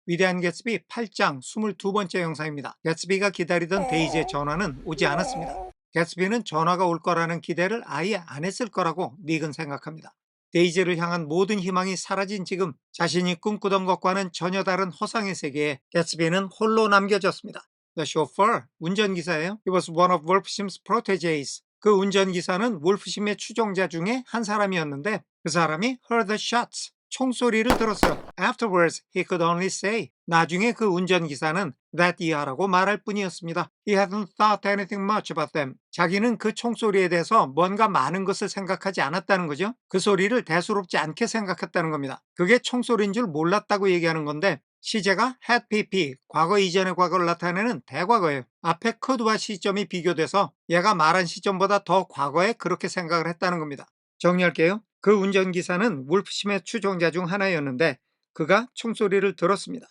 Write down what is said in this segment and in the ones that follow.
위대한 개츠비 8장 22번째 영상입니다. 개츠비가 기다리던 데이지의 전화는 오지 않았습니다. 개츠비는 전화가 올 거라는 기대를 아예 안 했을 거라고 닉은 생각합니다. 데이지를 향한 모든 희망이 사라진 지금 자신이 꿈꾸던 것과는 전혀 다른 허상의 세계에 개츠비는 홀로 남겨졌습니다. The chauffeur, 운전기사예요. He was one of Wolfsham's proteges. 그 운전기사는 wolfsham의 추종자 중에 한 사람이었는데 그 사람이 heard the shots, 총소리를 들었어요. Afterwards, he could only say. 나중에 그 운전기사는 that 이하라고 말할 뿐이었습니다. He hadn't thought anything much about them. 자기는 그 총소리에 대해서 뭔가 많은 것을 생각하지 않았다는 거죠. 그 소리를 대수롭지 않게 생각했다는 겁니다. 그게 총소리인 줄 몰랐다고 얘기하는 건데 시제가 had pp, 과거 이전의 과거를 나타내는 대과거예요. 앞에 could와 시점이 비교돼서 얘가 말한 시점보다 더 과거에 그렇게 생각을 했다는 겁니다. 정리할게요. 그 운전기사는 wolfsham의 추종자 중 하나였는데 그가 총소리를 들었습니다.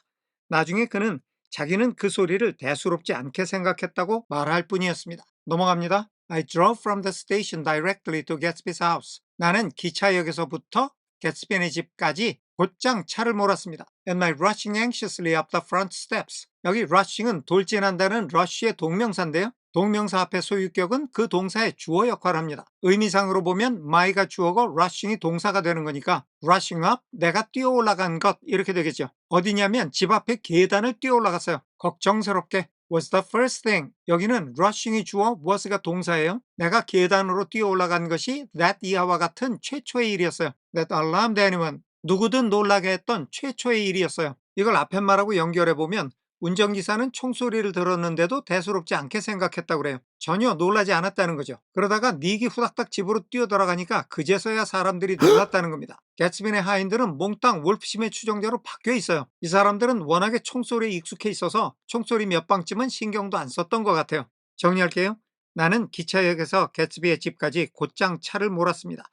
나중에 그는 자기는 그 소리를 대수롭지 않게 생각했다고 말할 뿐이었습니다. 넘어갑니다. I drove from the station directly to Gatsby's house. 나는 기차역에서부터 개츠비의 집까지 곧장 차를 몰았습니다. And my rushing anxiously up the front steps. 여기 rushing은 돌진한다는 rush의 동명사인데요. 동명사 앞에 소유격은 그 동사의 주어 역할을 합니다. 의미상으로 보면 my가 주어고 rushing이 동사가 되는 거니까 rushing up, 내가 뛰어 올라간 것 이렇게 되겠죠. 어디냐면 집 앞에 계단을 뛰어 올라갔어요. 걱정스럽게 was the first thing. 여기는 rushing이 주어, was가 동사예요. 내가 계단으로 뛰어 올라간 것이 that 이하와 같은 최초의 일이었어요. That alarmed anyone. 누구든 놀라게 했던 최초의 일이었어요. 이걸 앞에 말하고 연결해보면 운전기사는 총소리를 들었는데도 대수롭지 않게 생각했다고 그래요. 전혀 놀라지 않았다는 거죠. 그러다가 닉이 후닥닥 집으로 뛰어들어가니까 그제서야 사람들이 놀랐다는 겁니다. 개츠빈의 하인들은 몽땅 wolfsham의 추종자로 바뀌어 있어요. 이 사람들은 워낙에 총소리에 익숙해 있어서 총소리 몇 방쯤은 신경도 안 썼던 것 같아요. 정리할게요. 나는 기차역에서 개츠비의 집까지 곧장 차를 몰았습니다.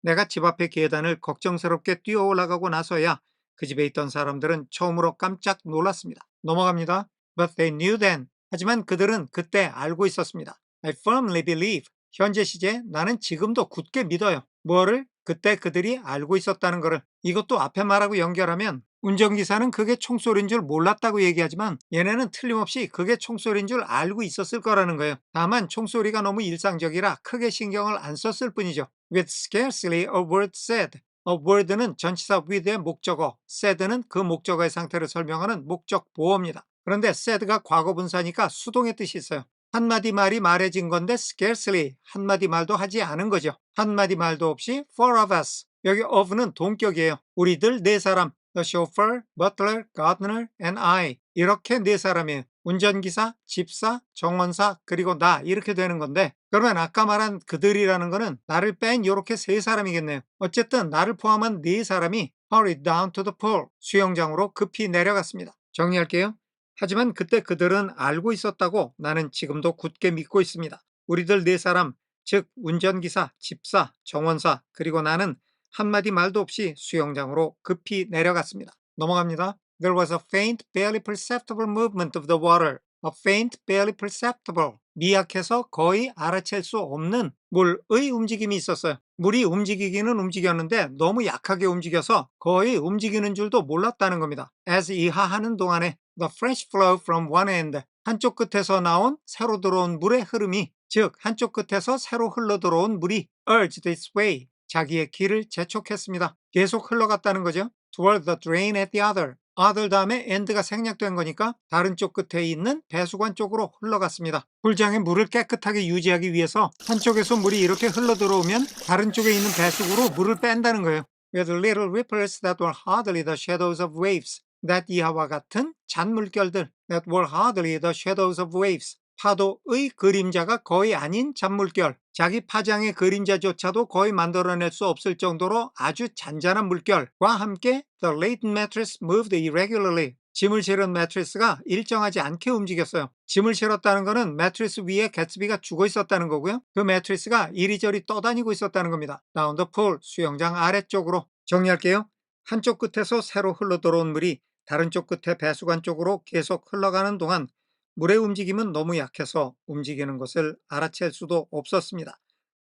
내가 집 앞의 계단을 걱정스럽게 뛰어 올라가고 나서야 그 집에 있던 사람들은 처음으로 깜짝 놀랐습니다. 넘어갑니다. But they knew then. 하지만 그들은 그때 알고 있었습니다. I firmly believe. 현재 시제 나는 지금도 굳게 믿어요. 뭐를? 그때 그들이 알고 있었다는 거를. 이것도 앞에 말하고 연결하면 운전기사는 그게 총소리인 줄 몰랐다고 얘기하지만 얘네는 틀림없이 그게 총소리인 줄 알고 있었을 거라는 거예요. 다만 총소리가 너무 일상적이라 크게 신경을 안 썼을 뿐이죠. With scarcely a word said. word는 전치사 with의 목적어, said는 그 목적어의 상태를 설명하는 목적 보어입니다. 그런데 said가 과거분사니까 수동의 뜻이 있어요. 한마디 말이 말해진 건데 scarcely 한마디 말도 하지 않은 거죠. 한마디 말도 없이 four of us. 여기 of는 동격이에요. 우리들 네 사람. The chauffeur, butler, gardener, and I. 이렇게 네 사람이에요. 운전기사, 집사, 정원사, 그리고 나 이렇게 되는 건데 그러면 아까 말한 그들이라는 거는 나를 뺀 이렇게 세 사람이겠네요. 어쨌든 나를 포함한 네 사람이 hurried down to the pool. 수영장으로 급히 내려갔습니다. 정리할게요. 하지만 그때 그들은 알고 있었다고 나는 지금도 굳게 믿고 있습니다. 우리들 네 사람, 즉 운전기사, 집사, 정원사, 그리고 나는 한마디 말도 없이 수영장으로 급히 내려갔습니다. 넘어갑니다. There was a faint, barely perceptible movement of the water. A faint, barely perceptible. 미약해서 거의 알아챌 수 없는 물의 움직임이 있었어요. 물이 움직이기는 움직였는데 너무 약하게 움직여서 거의 움직이는 줄도 몰랐다는 겁니다. as 이하하는 동안에 the fresh flow from one end. 한쪽 끝에서 나온 새로 들어온 물의 흐름이 즉 한쪽 끝에서 새로 흘러 들어온 물이 urged its way. 자기의 길을 재촉했습니다. 계속 흘러갔다는 거죠. toward the drain at the other. other 다음에 end가 생략된 거니까 다른 쪽 끝에 있는 배수관 쪽으로 흘러갔습니다. 풀장의 물을 깨끗하게 유지하기 위해서 한쪽에서 물이 이렇게 흘러 들어오면 다른 쪽에 있는 배수구로 물을 뺀다는 거예요. With little ripples that were hardly the shadows of waves. that 이하와 같은 잔물결들. that were hardly the shadows of waves. 파도의 그림자가 거의 아닌 잔물결. 자기 파장의 그림자조차도 거의 만들어낼 수 없을 정도로 아주 잔잔한 물결과 함께 the laden mattress moved irregularly. 짐을 실은 매트리스가 일정하지 않게 움직였어요. 짐을 실었다는 것은 매트리스 위에 개츠비가 죽어 있었다는 거고요. 그 매트리스가 이리저리 떠다니고 있었다는 겁니다. Down the pool, 수영장 아래쪽으로. 정리할게요. 한쪽 끝에서 새로 흘러 들어온 물이 다른 쪽 끝에 배수관 쪽으로 계속 흘러가는 동안 물의 움직임은 너무 약해서 움직이는 것을 알아챌 수도 없었습니다.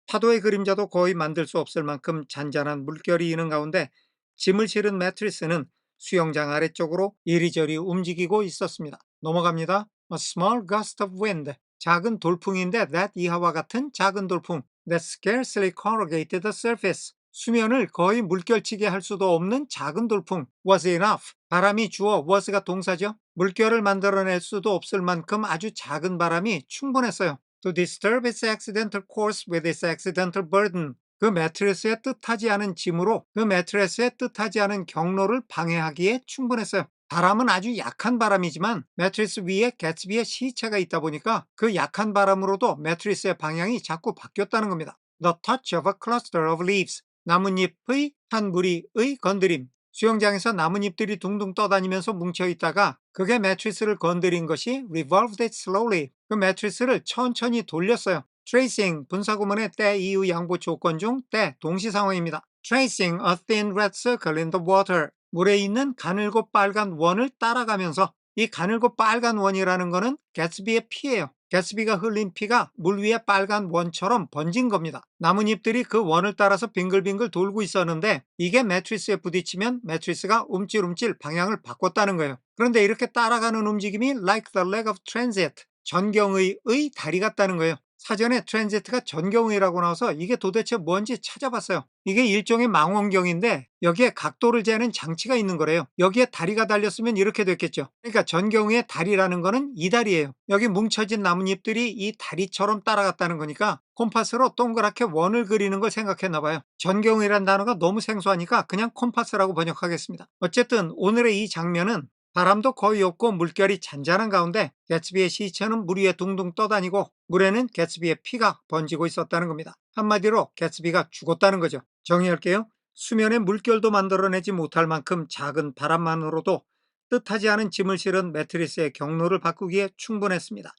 파도의 그림자도 거의 만들 수 없을 만큼 잔잔한 물결이 있는 가운데 짐을 실은 매트리스는 수영장 아래쪽으로 이리저리 움직이고 있었습니다. 넘어갑니다. A small gust of wind. 작은 돌풍인데 that 이하와 같은 작은 돌풍. That scarcely corrugated the surface. 수면을 거의 물결치게 할 수도 없는 작은 돌풍. Was enough. 바람이 주어 was가 동사죠. 물결을 만들어낼 수도 없을 만큼 아주 작은 바람이 충분했어요. To disturb its accidental course with its accidental burden. 그 매트리스의 뜻하지 않은 짐으로 그 매트리스의 뜻하지 않은 경로를 방해하기에 충분했어요. 바람은 아주 약한 바람이지만 매트리스 위에 개츠비의 시체가 있다 보니까 그 약한 바람으로도 매트리스의 방향이 자꾸 바뀌었다는 겁니다. The touch of a cluster of leaves. 나뭇잎의 한 무리의 건드림. 수영장에서 나뭇잎들이 둥둥 떠다니면서 뭉쳐있다가 그게 매트리스를 건드린 것이 revolved it slowly. 그 매트리스를 천천히 돌렸어요. tracing, 분사구문의 때 이후 양보 조건 중 때 동시상황입니다. tracing a thin red circle in the water. 물에 있는 가늘고 빨간 원을 따라가면서 이 가늘고 빨간 원이라는 거는 개츠비의 피예요. 개츠비가 흘린 피가 물 위에 빨간 원처럼 번진 겁니다. 나뭇잎들이 그 원을 따라서 빙글빙글 돌고 있었는데 이게 매트리스에 부딪히면 매트리스가 움찔움찔 방향을 바꿨다는 거예요. 그런데 이렇게 따라가는 움직임이 like the leg of transit, 전경의의 다리 같다는 거예요. 사전에 트랜지트가 전경의라고 나와서 이게 도대체 뭔지 찾아봤어요. 이게 일종의 망원경인데 여기에 각도를 재는 장치가 있는 거래요. 여기에 다리가 달렸으면 이렇게 됐겠죠. 그러니까 전경의의 다리라는 거는 이 다리예요. 여기 뭉쳐진 나뭇잎들이 이 다리처럼 따라갔다는 거니까 콤파스로 동그랗게 원을 그리는 걸 생각했나 봐요. 전경의란 단어가 너무 생소하니까 그냥 콤파스라고 번역하겠습니다. 어쨌든 오늘의 이 장면은 바람도 거의 없고 물결이 잔잔한 가운데 개츠비의 시체는 물 위에 둥둥 떠다니고 물에는 개츠비의 피가 번지고 있었다는 겁니다. 한마디로 개츠비가 죽었다는 거죠. 정리할게요. 수면에 물결도 만들어내지 못할 만큼 작은 바람만으로도 뜻하지 않은 짐을 실은 매트리스의 경로를 바꾸기에 충분했습니다.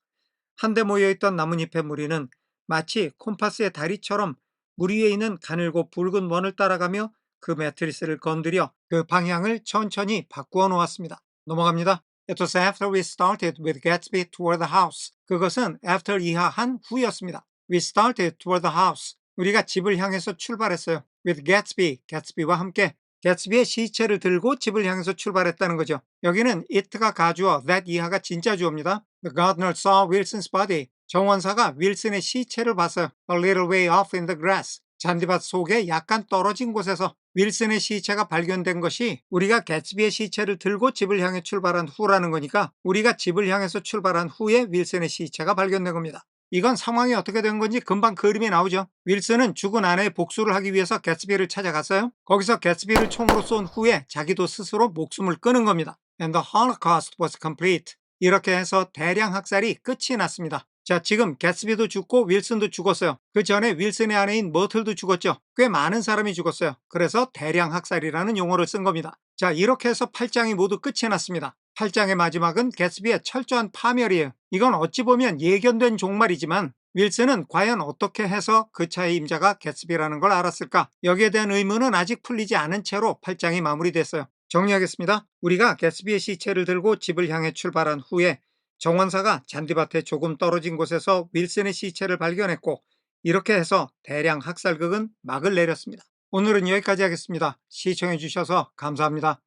한데 모여있던 나뭇잎의 무리는 마치 콤파스의 다리처럼 물 위에 있는 가늘고 붉은 원을 따라가며 그 매트리스를 건드려 그 방향을 천천히 바꾸어 놓았습니다. 넘어갑니다. It was after we started with Gatsby toward the house. 그것은 after 이하한 후였습니다. We started toward the house. 우리가 집을 향해서 출발했어요. With Gatsby, 개츠비와 함께 개츠비의 시체를 들고 집을 향해서 출발했다는 거죠. 여기는 it가 가주어, that 이하가 진짜 주어입니다. The gardener saw Wilson's body. 정원사가 윌슨의 시체를 봤어요. A little way off in the grass. 잔디밭 속에 약간 떨어진 곳에서 윌슨의 시체가 발견된 것이 우리가 개츠비의 시체를 들고 집을 향해 출발한 후라는 거니까 우리가 집을 향해서 출발한 후에 윌슨의 시체가 발견된 겁니다. 이건 상황이 어떻게 된 건지 금방 그림이 나오죠. 윌슨은 죽은 아내의 복수를 하기 위해서 개츠비를 찾아갔어요. 거기서 개츠비를 총으로 쏜 후에 자기도 스스로 목숨을 끊은 겁니다. And the Holocaust was complete. 이렇게 해서 대량 학살이 끝이 났습니다. 자, 지금 개츠비도 죽고 윌슨도 죽었어요. 그 전에 윌슨의 아내인 머틀도 죽었죠. 꽤 많은 사람이 죽었어요. 그래서 대량 학살이라는 용어를 쓴 겁니다. 자, 이렇게 해서 8장이 모두 끝이 났습니다. 8장의 마지막은 개츠비의 철저한 파멸이에요. 이건 어찌 보면 예견된 종말이지만 윌슨은 과연 어떻게 해서 그 차의 임자가 개츠비라는 걸 알았을까? 여기에 대한 의문은 아직 풀리지 않은 채로 8장이 마무리됐어요. 정리하겠습니다. 우리가 개츠비의 시체를 들고 집을 향해 출발한 후에 정원사가 잔디밭에 조금 떨어진 곳에서 윌슨의 시체를 발견했고 이렇게 해서 대량 학살극은 막을 내렸습니다. 오늘은 여기까지 하겠습니다. 시청해 주셔서 감사합니다.